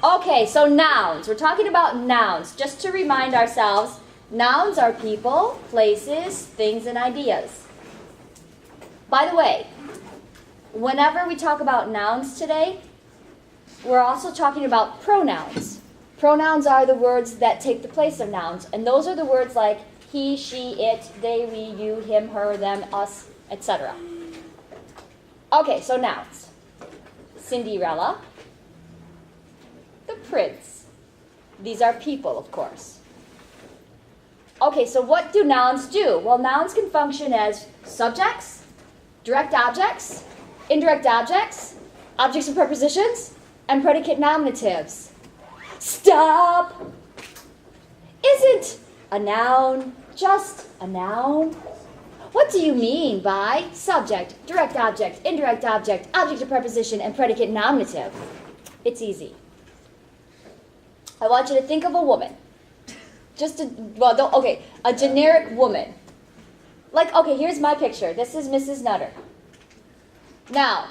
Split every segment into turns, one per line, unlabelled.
Okay, so nouns. We're talking about nouns. Just to remind ourselves, nouns are people, places, things, and ideas. By the way, whenever we talk about nouns today, we're also talking about pronouns. Pronouns are the words that take the place of nouns, and those are the words like he, she, it, they, we, you, him, her, them, us, etc. Okay, so nouns. Cinderella, the prince. These are people, of course. Okay, so what do nouns do? Well, nouns can function as subjects, direct objects, indirect objects, objects of prepositions, and predicate nominatives. Stop! Isn't a noun just a noun? What do you mean by subject, direct object, indirect object, object of preposition, and predicate nominative? It's easy. I want you to think of a woman. A generic woman. Like, okay, here's my picture. This is Mrs. Nutter. Now,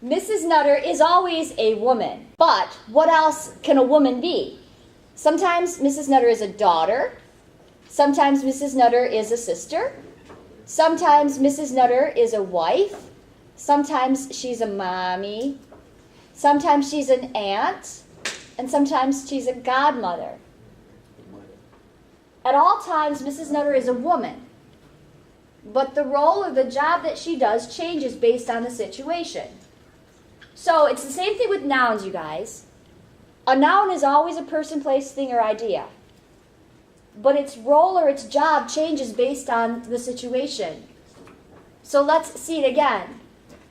Mrs. Nutter is always a woman. But what else can a woman be? Sometimes Mrs. Nutter is a daughter. Sometimes Mrs. Nutter is a sister. Sometimes Mrs. Nutter is a wife. Sometimes she's a mommy. Sometimes she's an aunt. And sometimes she's a godmother. At all times, Mrs. Nutter is a woman. But the role or the job that she does changes based on the situation. So it's the same thing with nouns, you guys. A noun is always a person, place, thing, or idea. But its role or its job changes based on the situation. So let's see it again.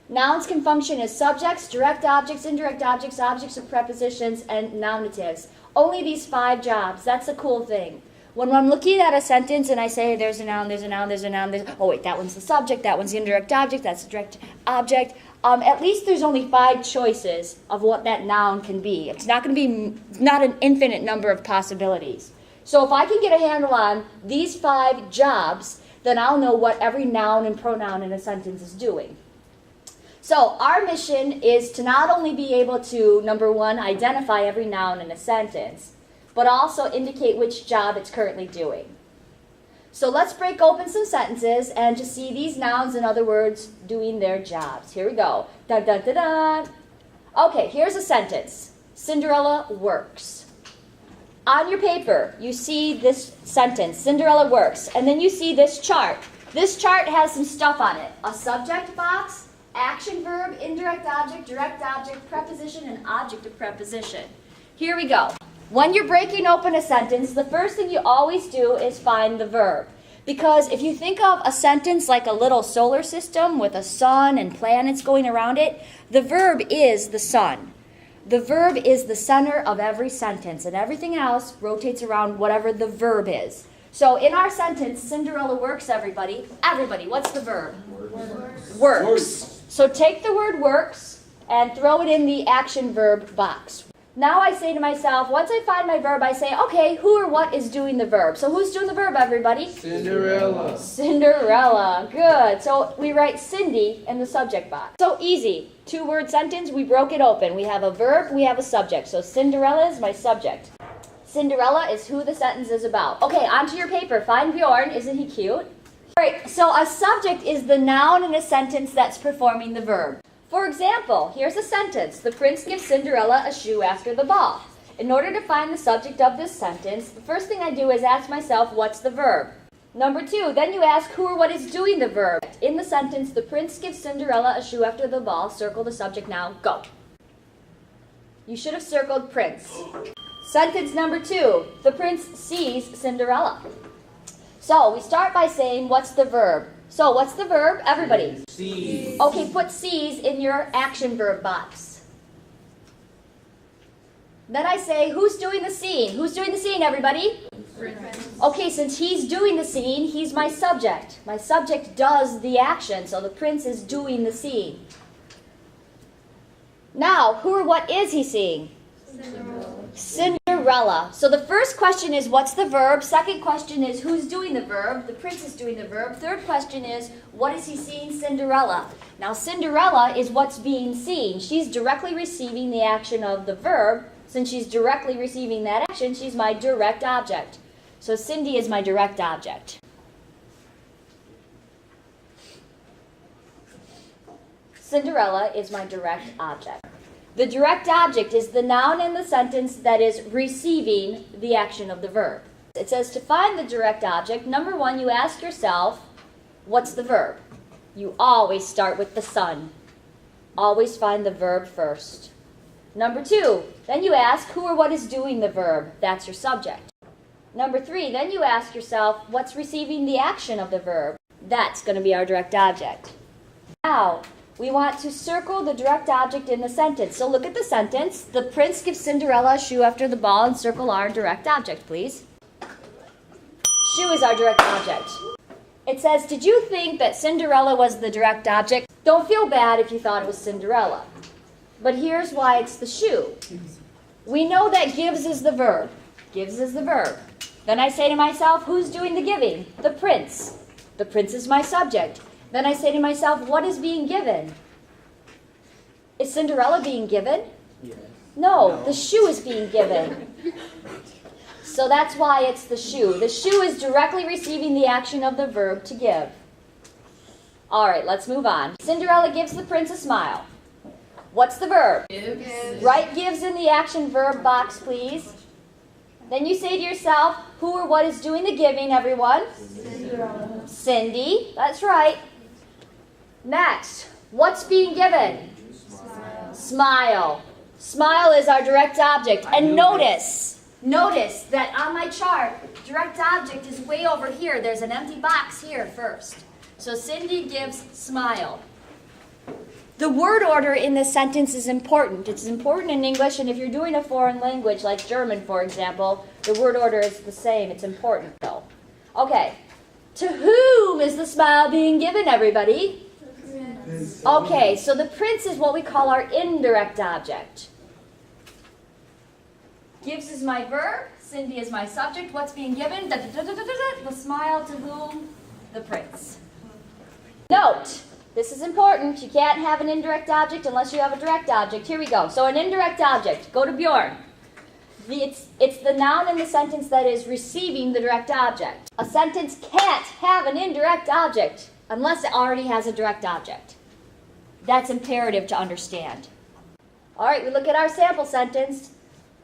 Nouns can function as subjects, direct objects, indirect objects, objects of prepositions, and nominatives. Only these 5 jobs. That's the cool thing. When I'm looking at a sentence and I say there's a noun, there's a noun, there's a noun, oh wait, that one's the subject, that one's the indirect object, that's the direct object. At least there's only 5 choices of what that noun can be. It's not going to be not an infinite number of possibilities. So if I can get a handle on these 5 jobs, then I'll know what every noun and pronoun in a sentence is doing. So our mission is to not only be able to, number 1, identify every noun in a sentence, but also indicate which job it's currently doing. So let's break open some sentences and just see these nouns, in other words, doing their jobs. Here we go. Dun, dun, dun, dun. Okay, here's a sentence. Cinderella works. On your paper, you see this sentence, Cinderella works, and then you see this chart. This chart has some stuff on it. A subject box, action verb, indirect object, direct object, preposition, and object of preposition. Here we go. When you're breaking open a sentence, the first thing you always do is find the verb. Because if you think of a sentence like a little solar system with a sun and planets going around it, the verb is the sun. The verb is the center of every sentence, and everything else rotates around whatever the verb is. So in our sentence, Cinderella works, everybody. Everybody, what's the verb? Works. So take the word works and throw it in the action verb box. Now I say to myself, once I find my verb, I say, okay, who or what is doing the verb? So who's doing the verb, everybody?
Cinderella.
Cinderella. Good. So we write Cindy in the subject box. So easy. 2-word sentence, we broke it open. We have a verb, we have a subject. So Cinderella is my subject. Cinderella is who the sentence is about. Okay, onto your paper. Find Bjorn. Isn't he cute? All right, so a subject is the noun in a sentence that's performing the verb. For example, here's a sentence. The prince gives Cinderella a shoe after the ball. In order to find the subject of this sentence, the first thing I do is ask myself, what's the verb? Number 2, then you ask who or what is doing the verb. In the sentence, the prince gives Cinderella a shoe after the ball. Circle the subject now. Go. You should have circled prince. Sentence number 2, the prince sees Cinderella. So we start by saying, what's the verb? So what's the verb? Everybody.
Sees.
Okay, put sees in your action verb box. Then I say, who's doing the scene? Who's doing the scene, everybody?
Prince.
Okay, since he's doing the scene, he's my subject. My subject does the action, so the prince is doing the scene. Now, who or what is he seeing? Cinderella. So the first question is, what's the verb? Second question is, who's doing the verb? The prince is doing the verb. Third question is, what is he seeing? Cinderella. Now, Cinderella is what's being seen. She's directly receiving the action of the verb, Since she's directly receiving that action, she's my direct object. So Cindy is my direct object. Cinderella is my direct object. The direct object is the noun in the sentence that is receiving the action of the verb. It says to find the direct object, number one, you ask yourself, what's the verb? You always start with the sun. Always find the verb first. Number two, then you ask who or what is doing the verb. That's your subject. Number three, then you ask yourself, what's receiving the action of the verb? That's going to be our direct object. Now, we want to circle the direct object in the sentence. So look at the sentence. The prince gives Cinderella a shoe after the ball, and circle our direct object, please. Shoe is our direct object. It says, did you think that Cinderella was the direct object? Don't feel bad if you thought it was Cinderella. But here's why it's the shoe. We know that gives is the verb. Gives is the verb. Then I say to myself, who's doing the giving? The prince. The prince is my subject. Then I say to myself, what is being given? Is Cinderella being given?
Yes.
No, the shoe is being given. So that's why it's the shoe. The shoe is directly receiving the action of the verb to give. All right, let's move on. Cinderella gives the prince a smile. What's the verb?
Gives.
Write gives in the action verb box, please. Then you say to yourself, who or what is doing the giving, everyone?
Cinderella.
Cindy. That's right. Next, what's being given?
Smile.
Smile. Smile is our direct object. And notice that on my chart, direct object is way over here. There's an empty box here first. So Cindy gives smile. The word order in this sentence is important. It's important in English, and if you're doing a foreign language like German, for example, the word order is the same. It's important, though. Okay. To whom is the smile being given, everybody? Okay, so the prince is what we call our indirect object. Gives is my verb. Cindy is my subject. What's being given? The smile to whom? The prince. Note, this is important. You can't have an indirect object unless you have a direct object. Here we go. So an indirect object. Go to Bjorn. It's the noun in the sentence that is receiving the direct object. A sentence can't have an indirect object unless it already has a direct object. That's imperative to understand. All right, we look at our sample sentence.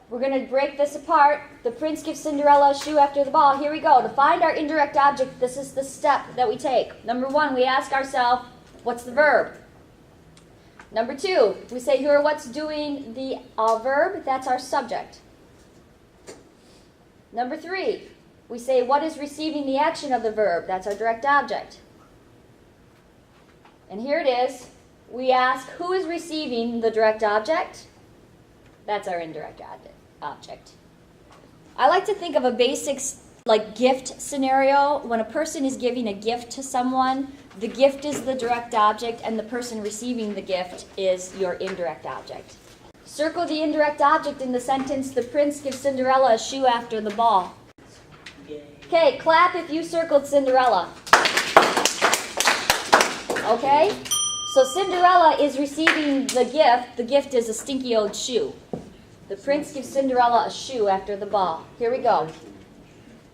We're going to break this apart. The prince gives Cinderella a shoe after the ball. Here we go. To find our indirect object, this is the step that we take. Number one, we ask ourselves, what's the verb? Number two, we say who or what's doing the verb. That's our subject. Number three, we say what is receiving the action of the verb. That's our direct object. And here it is. We ask who is receiving the direct object. That's our indirect object. I like to think of a basic like gift scenario. When a person is giving a gift to someone, the gift is the direct object and the person receiving the gift is your indirect object. Circle the indirect object in the sentence, the prince gives Cinderella a shoe after the ball. Okay, clap if you circled Cinderella. Okay? So Cinderella is receiving the gift. The gift is a stinky old shoe. The prince gives Cinderella a shoe after the ball. Here we go.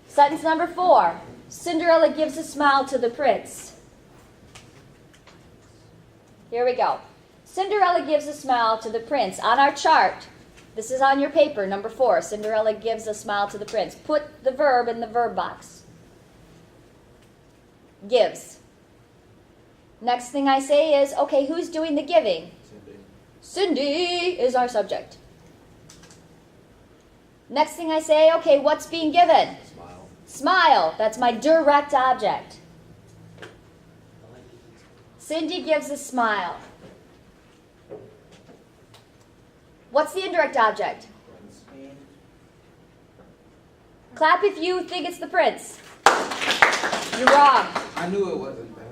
Sentence number 4. Cinderella gives a smile to the prince. Here we go. Cinderella gives a smile to the prince. On our chart, this is on your paper, number 4. Cinderella gives a smile to the prince. Put the verb in the verb box. Gives. Next thing I say is, okay, who's doing the giving? Cindy is our subject. Next thing I say, okay, what's being given?
Smile.
Smile. That's my direct object. Cindy gives a smile. What's the indirect object? Clap if you think it's the prince. You're wrong.
I knew it wasn't that.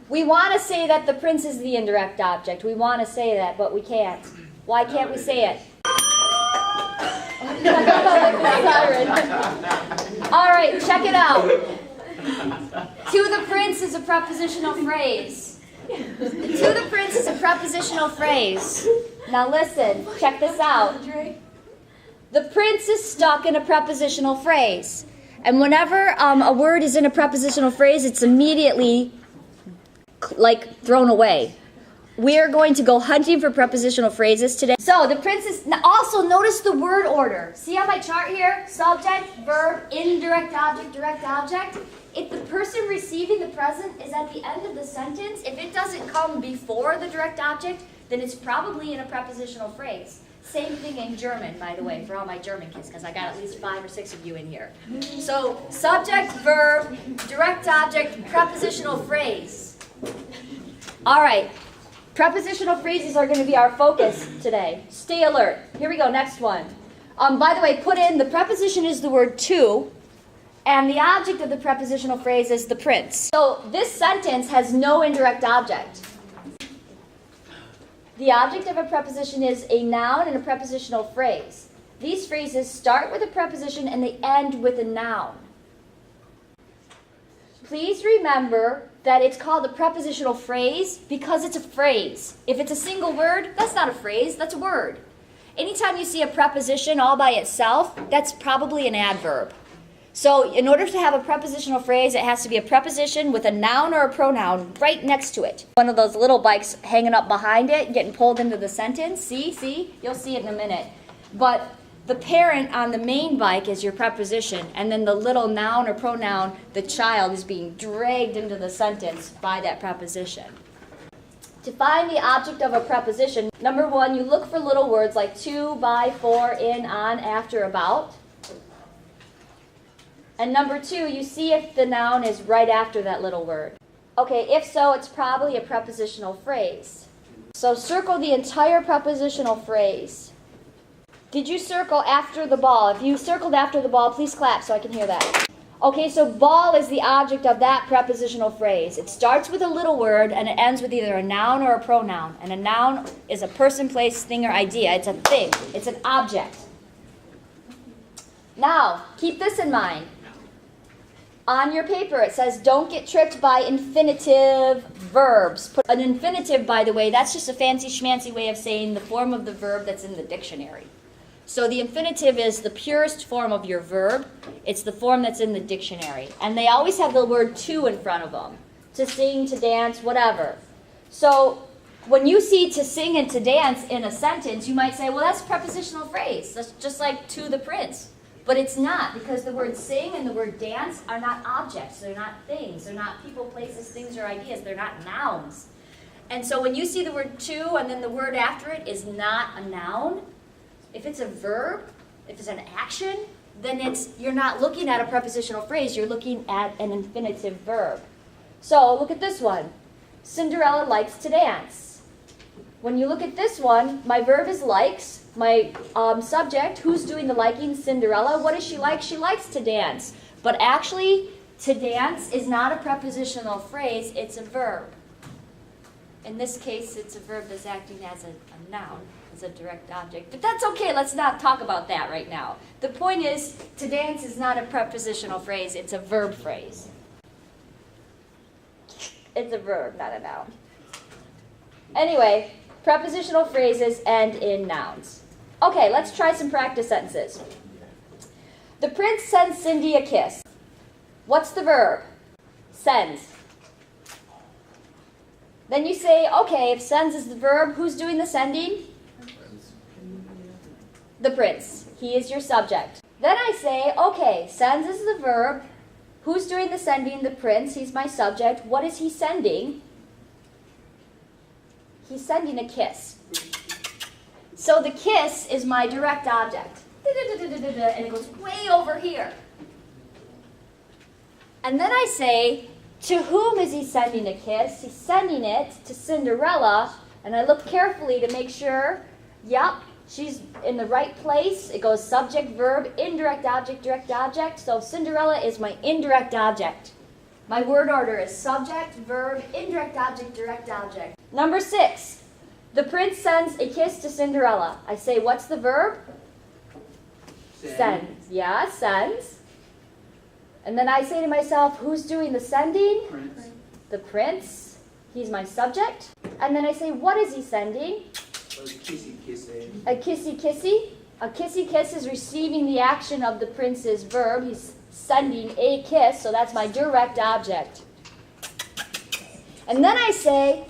We want to say that the prince is the indirect object. We want to say that, but we can't. Why can't we say it? All right, check it out. To the prince is a prepositional phrase. To the prince is a prepositional phrase. Now listen, check this out. The prince is stuck in a prepositional phrase. And whenever a word is in a prepositional phrase, it's immediately like thrown away. We are going to go hunting for prepositional phrases today. So the prince is, also notice the word order. See on my chart here? Subject, verb, indirect object, direct object. If the person receiving the present is at the end of the sentence, if it doesn't come before the direct object, then it's probably in a prepositional phrase. Same thing in German, by the way, for all my German kids, because I got at least 5 or 6 of you in here. So subject, verb, direct object, prepositional phrase. All right. Prepositional phrases are going to be our focus today. Stay alert. Here we go, next one. By the way, put in the preposition is the word to, and the object of the prepositional phrase is the prince. So this sentence has no indirect object. The object of a preposition is a noun and a prepositional phrase. These phrases start with a preposition and they end with a noun. Please remember that it's called a prepositional phrase because it's a phrase. If it's a single word, that's not a phrase, that's a word. Anytime you see a preposition all by itself, that's probably an adverb. So in order to have a prepositional phrase, it has to be a preposition with a noun or a pronoun right next to it. One of those little bikes hanging up behind it, getting pulled into the sentence. See? You'll see it in a minute. But the parent on the main bike is your preposition, and then the little noun or pronoun, the child, is being dragged into the sentence by that preposition. To find the object of a preposition, number 1, you look for little words like to, by, for, in, on, after, about. And number 2, you see if the noun is right after that little word. Okay, if so, it's probably a prepositional phrase. So circle the entire prepositional phrase. Did you circle after the ball? If you circled after the ball, please clap so I can hear that. Okay, so ball is the object of that prepositional phrase. It starts with a little word and it ends with either a noun or a pronoun. And a noun is a person, place, thing, or idea. It's a thing. It's an object. Now, keep this in mind. On your paper, it says, don't get tricked by infinitive verbs. Put an infinitive, by the way, that's just a fancy schmancy way of saying the form of the verb that's in the dictionary. So the infinitive is the purest form of your verb. It's the form that's in the dictionary. And they always have the word to in front of them. To sing, to dance, whatever. So when you see to sing and to dance in a sentence, you might say, well, that's a prepositional phrase. That's just like to the prince. But it's not, because the word sing and the word dance are not objects. They're not things. They're not people, places, things, or ideas. They're not nouns. And so when you see the word to and then the word after it is not a noun, if it's a verb, if it's an action, then you're not looking at a prepositional phrase. You're looking at an infinitive verb. So look at this one. Cinderella likes to dance. When you look at this one, my verb is likes. My subject, who's doing the liking? Cinderella. What does she like? She likes to dance. But actually, to dance is not a prepositional phrase. It's a verb. In this case, it's a verb that's acting as a noun, as a direct object. But that's okay. Let's not talk about that right now. The point is, to dance is not a prepositional phrase. It's a verb phrase. It's a verb, not a noun. Anyway, prepositional phrases end in nouns. Okay, let's try some practice sentences. The prince sends Cindy a kiss. What's the verb? Sends. Then you say, okay, if sends is the verb, who's doing the sending? The prince. He is your subject. Then I say, okay, sends is the verb. Who's doing the sending? The prince. He's my subject. What is he sending? He's sending a kiss. So the kiss is my direct object. And it goes way over here. And then I say, to whom is he sending a kiss? He's sending it to Cinderella. And I look carefully to make sure, yep, she's in the right place. It goes subject, verb, indirect object, direct object. So Cinderella is my indirect object. My word order is subject, verb, indirect object, direct object. Number 6. The prince sends a kiss to Cinderella. I say, what's the verb? Sends. Yeah, sends. And then I say to myself, who's doing the sending?
Prince.
The prince. He's my subject. And then I say, what is he sending?
A kissy kissy.
A kissy kissy. A kissy kiss is receiving the action of the prince's verb. He's sending a kiss, so that's my direct object. And then I say,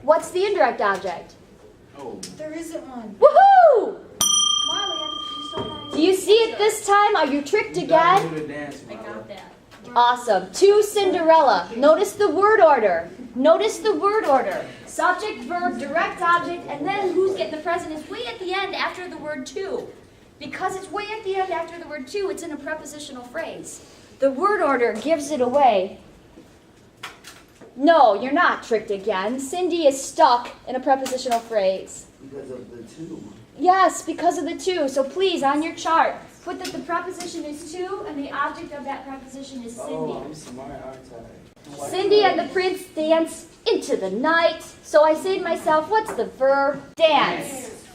what's the indirect object?
Oh.
There isn't one.
Woohoo!
Marley,
Do you see it this time? Are you tricked again?
Do the dance,
I got that.
Awesome. To Cinderella. Notice the word order. Notice the word order. Subject, verb, direct object, and then who's getting the present is way at the end after the word to. Because it's way at the end after the word to, it's in a prepositional phrase. The word order gives it away. No, you're not tricked again. Cindy is stuck in a prepositional phrase.
Because of the two.
Yes, because of the to. So please, on your chart, put that the preposition is to and the object of that preposition is Cindy.
Oh, I'm smart, aren't I?
Cindy and the prince dance into the night. So I say to myself, what's the verb? Dance.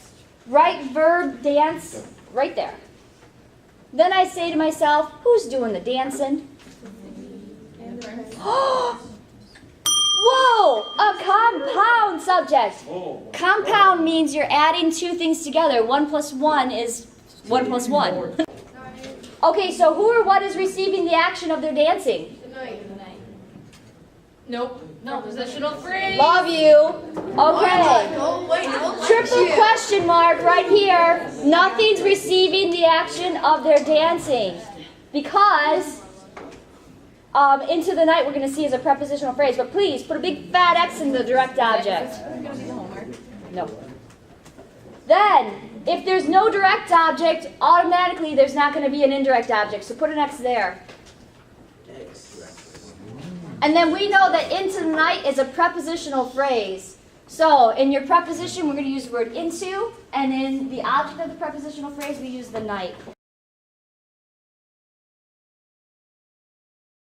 Right verb, dance, right there. Then I say to myself, who's doing the dancing? Whoa! A compound subject. Compound means you're adding two things together. 1 plus 1 is 1 plus 1. Okay, so who or what is receiving the action of their dancing?
Nope. No, positional phrase.
Love you. Okay.
No, wait, don't
Triple question mark right here. Nothing's receiving the action of their dancing. Because into the night we're going to see as a prepositional phrase. But please, put a big fat X in the direct object. No. Then, if there's no direct object, automatically there's not going to be an indirect object. So put an X there. And then we know that into the night is a prepositional phrase. So in your preposition, we're going to use the word into, and in the object of the prepositional phrase, we use the night.